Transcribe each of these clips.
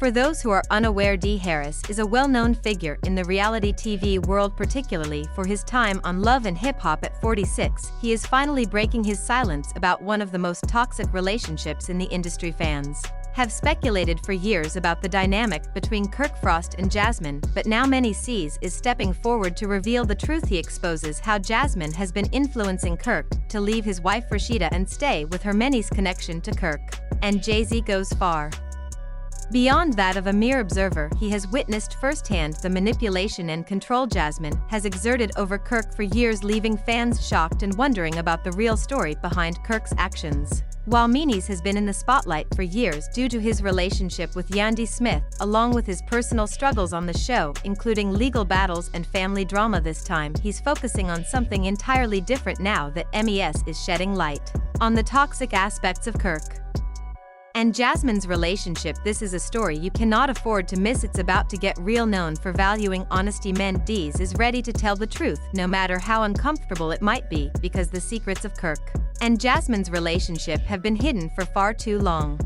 For those who are unaware, Harris is a well-known figure in the reality TV world, particularly for his time on Love and Hip Hop. At 46, he is finally breaking his silence about one of the most toxic relationships in the industry. Fans have speculated for years about the dynamic between KirkFrost and Jasmine, but now Mendeecees is stepping forward to reveal the truth. He exposes how Jasmine has been influencing Kirk to leave his wife Rashida and stay with her. Mendeecees' connection to Kirk and Jay-Z goes far beyond that of a mere observer. He has witnessed firsthand the manipulation and control Jasmine has exerted over Kirk for years, leaving fans shocked and wondering about the real story behind Kirk's actions. While Mendeecees has been in the spotlight for years due to his relationship with Yandy Smith, along with his personal struggles on the show, including legal battles and family drama, this time he's focusing on something entirely different now that MES is shedding light on the toxic aspects of Kirk and Jasmine's relationship. This is a story you cannot afford to miss. It's about to get real. Known for valuing honesty, Mendeecees is ready to tell the truth, no matter how uncomfortable it might be, because the secrets of Kirk and Jasmine's relationship have been hidden for far too long.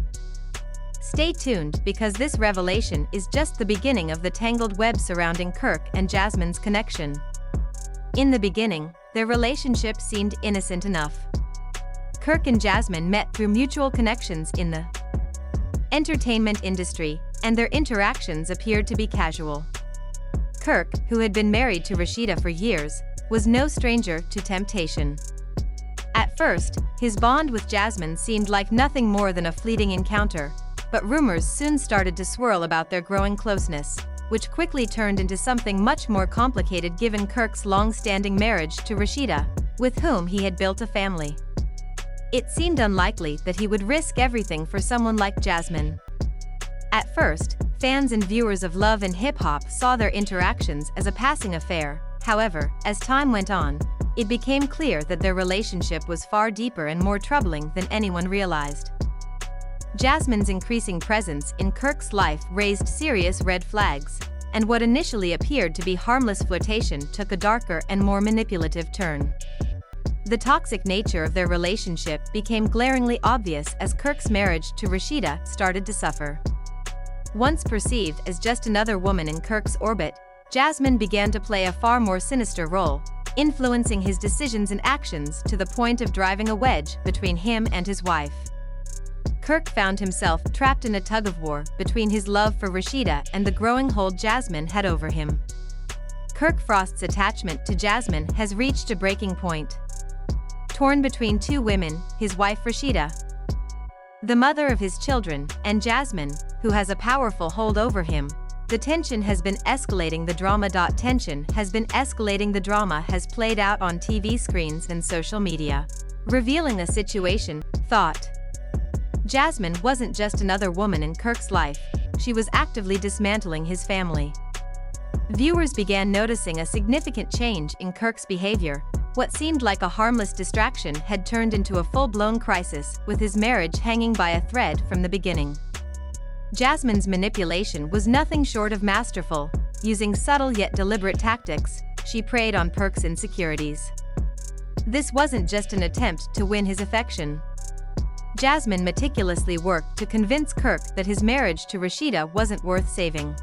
Stay tuned, because this revelation is just the beginning of the tangled web surrounding Kirk and Jasmine's connection. In the beginning, their relationship seemed innocent enough. Kirk and Jasmine met through mutual connections in the entertainment industry, and their interactions appeared to be casual. Kirk, who had been married to Rashida for years, was no stranger to temptation. At first, his bond with Jasmine seemed like nothing more than a fleeting encounter, but rumors soon started to swirl about their growing closeness, which quickly turned into something much more complicated given Kirk's long-standing marriage to Rashida, with whom he had built a family. It seemed unlikely that he would risk everything for someone like Jasmine. At first, fans and viewers of Love and Hip Hop saw their interactions as a passing affair. However, as time went on, it became clear that their relationship was far deeper and more troubling than anyone realized. Jasmine's increasing presence in Kirk's life raised serious red flags, and what initially appeared to be harmless flirtation took a darker and more manipulative turn. The toxic nature of their relationship became glaringly obvious as Kirk's marriage to Rashida started to suffer. Once perceived as just another woman in Kirk's orbit, Jasmine began to play a far more sinister role, influencing his decisions and actions to the point of driving a wedge between him and his wife. Kirk found himself trapped in a tug-of-war between his love for Rashida and the growing hold Jasmine had over him. KirkFrost's attachment to Jasmine has reached a breaking point. Torn between two women, his wife Rashida, the mother of his children, and Jasmine, who has a powerful hold over him, the tension has been escalating. The drama has played out on TV screens and social media, revealing a situation. Thought Jasmine wasn't just another woman in Kirk's life, she was actively dismantling his family. Viewers began noticing a significant change in Kirk's behavior. What seemed like a harmless distraction had turned into a full-blown crisis, with his marriage hanging by a thread from the beginning. Jasmine's manipulation was nothing short of masterful. Using subtle yet deliberate tactics, she preyed on Kirk's insecurities. This wasn't just an attempt to win his affection. Jasmine meticulously worked to convince Kirk that his marriage to Rashida wasn't worth saving.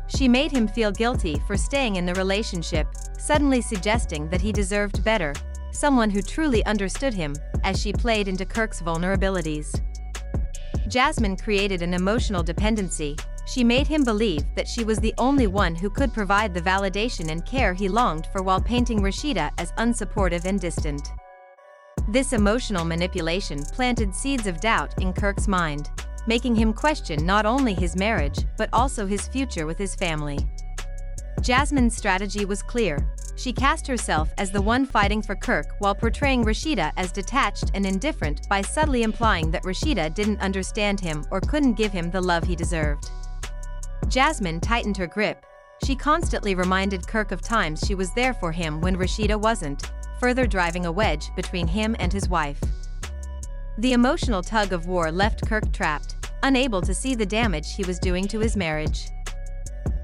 She made him feel guilty for staying in the relationship, suddenly suggesting that he deserved better, someone who truly understood him, as she played into Kirk's vulnerabilities. Jasmine created an emotional dependency. She made him believe that she was the only one who could provide the validation and care he longed for, while painting Rashida as unsupportive and distant. This emotional manipulation planted seeds of doubt in Kirk's mind, making him question not only his marriage but also his future with his family. Jasmine's strategy was clear. She cast herself as the one fighting for Kirk while portraying Rashida as detached and indifferent, by subtly implying that Rashida didn't understand him or couldn't give him the love he deserved. Jasmine tightened her grip. She constantly reminded Kirk of times she was there for him when Rashida wasn't, further driving a wedge between him and his wife. The emotional tug-of-war left Kirk trapped, unable to see the damage he was doing to his marriage.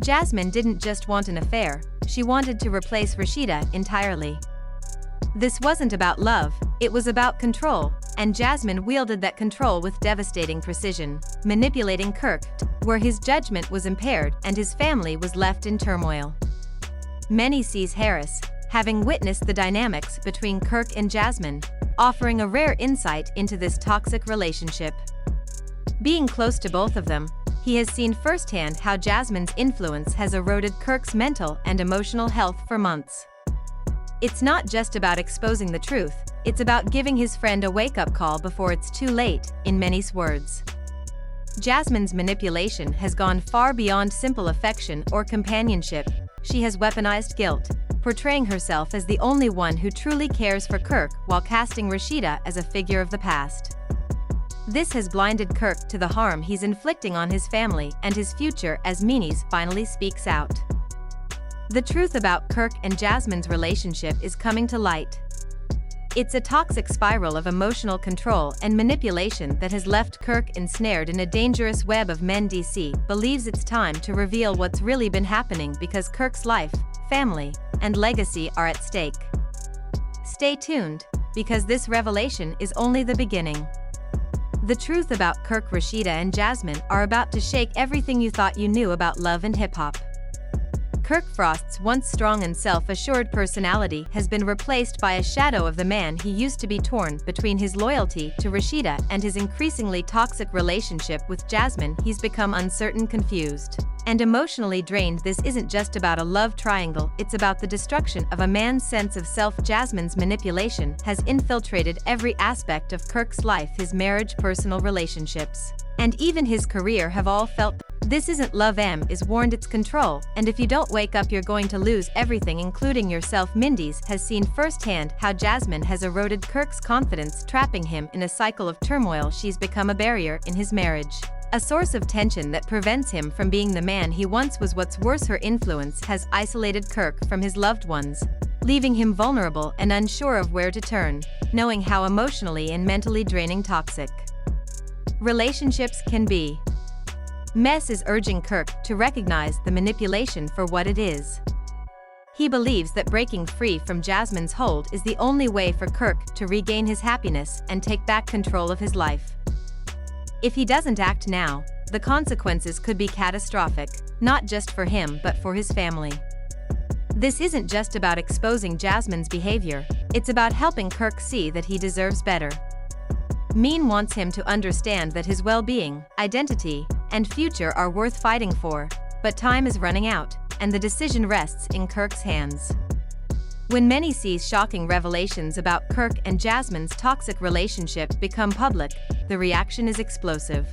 Jasmine didn't just want an affair, she wanted to replace Rashida entirely. This wasn't about love, it was about control, and Jasmine wielded that control with devastating precision, manipulating Kirk, where his judgment was impaired and his family was left in turmoil. Mendeecees Harris, having witnessed the dynamics between Kirk and Jasmine, offering a rare insight into this toxic relationship. Being close to both of them, he has seen firsthand how Jasmine's influence has eroded Kirk's mental and emotional health for months. It's not just about exposing the truth, it's about giving his friend a wake-up call before it's too late, in Mendeecees' words. Jasmine's manipulation has gone far beyond simple affection or companionship. She has weaponized guilt, portraying herself as the only one who truly cares for Kirk while casting Rashida as a figure of the past. This has blinded Kirk to the harm he's inflicting on his family and his future as Mendeecees finally speaks out. The truth about Kirk and Jasmine's relationship is coming to light. It's a toxic spiral of emotional control and manipulation that has left Kirk ensnared in a dangerous web of Mendeecees believes it's time to reveal what's really been happening because Kirk's life, family, and legacy are at stake. Stay tuned, because this revelation is only the beginning. The truth about Kirk, Rashida, and Jasmine are about to shake everything you thought you knew about love and hip-hop. KirkFrost's once strong and self-assured personality has been replaced by a shadow of the man he used to be, torn between his loyalty to Rashida and his increasingly toxic relationship with Jasmine. He's become uncertain, confused, and emotionally drained. This isn't just about a love triangle, it's about the destruction of a man's sense of self. Jasmine's manipulation has infiltrated every aspect of Kirk's life. His marriage, personal relationships, and even his career have all felt. This isn't love, is warned, it's control, and if you don't wake up you're going to lose everything, including yourself. Mendeecees has seen firsthand how Jasmine has eroded Kirk's confidence, trapping him in a cycle of turmoil. She's become a barrier in his marriage, a source of tension that prevents him from being the man he once was. What's worse, her influence has isolated Kirk from his loved ones, leaving him vulnerable and unsure of where to turn, knowing how emotionally and mentally draining toxic relationships can be. Mendeecees is urging Kirk to recognize the manipulation for what it is. He believes that breaking free from Jasmine's hold is the only way for Kirk to regain his happiness and take back control of his life. If he doesn't act now, the consequences could be catastrophic, not just for him but for his family. This isn't just about exposing Jasmine's behavior, it's about helping Kirk see that he deserves better. Mendeecees wants him to understand that his well-being, identity, and future are worth fighting for, but time is running out, and the decision rests in Kirk's hands. When Mendeecees' shocking revelations about Kirk and Jasmine's toxic relationship become public, the reaction is explosive.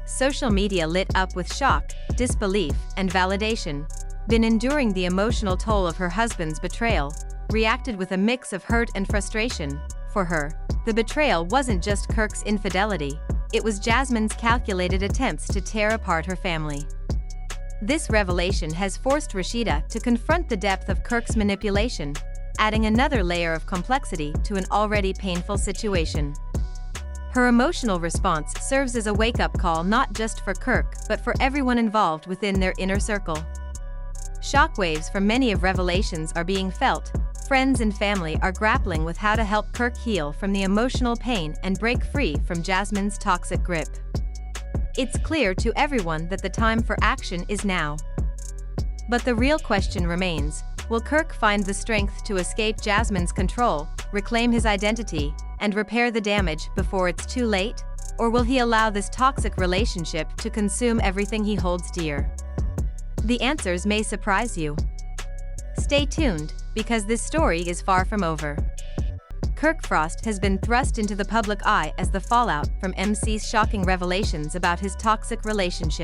Social media lit up with shock, disbelief, and validation. Been enduring the emotional toll of her husband's betrayal, reacted with a mix of hurt and frustration. For her, the betrayal wasn't just Kirk's infidelity, it was Jasmine's calculated attempts to tear apart her family. This revelation has forced Rashida to confront the depth of Kirk's manipulation, adding another layer of complexity to an already painful situation. Her emotional response serves as a wake-up call not just for Kirk but for everyone involved within their inner circle. Shockwaves from many of revelations are being felt. Friends and family are grappling with how to help Kirk heal from the emotional pain and break free from Jasmine's toxic grip. It's clear to everyone that the time for action is now. But the real question remains, will Kirk find the strength to escape Jasmine's control, reclaim his identity, and repair the damage before it's too late? Or will he allow this toxic relationship to consume everything he holds dear? The answers may surprise you. Stay tuned, because this story is far from over. KirkFrost has been thrust into the public eye as the fallout from Mendeecees' shocking revelations about his toxic relationship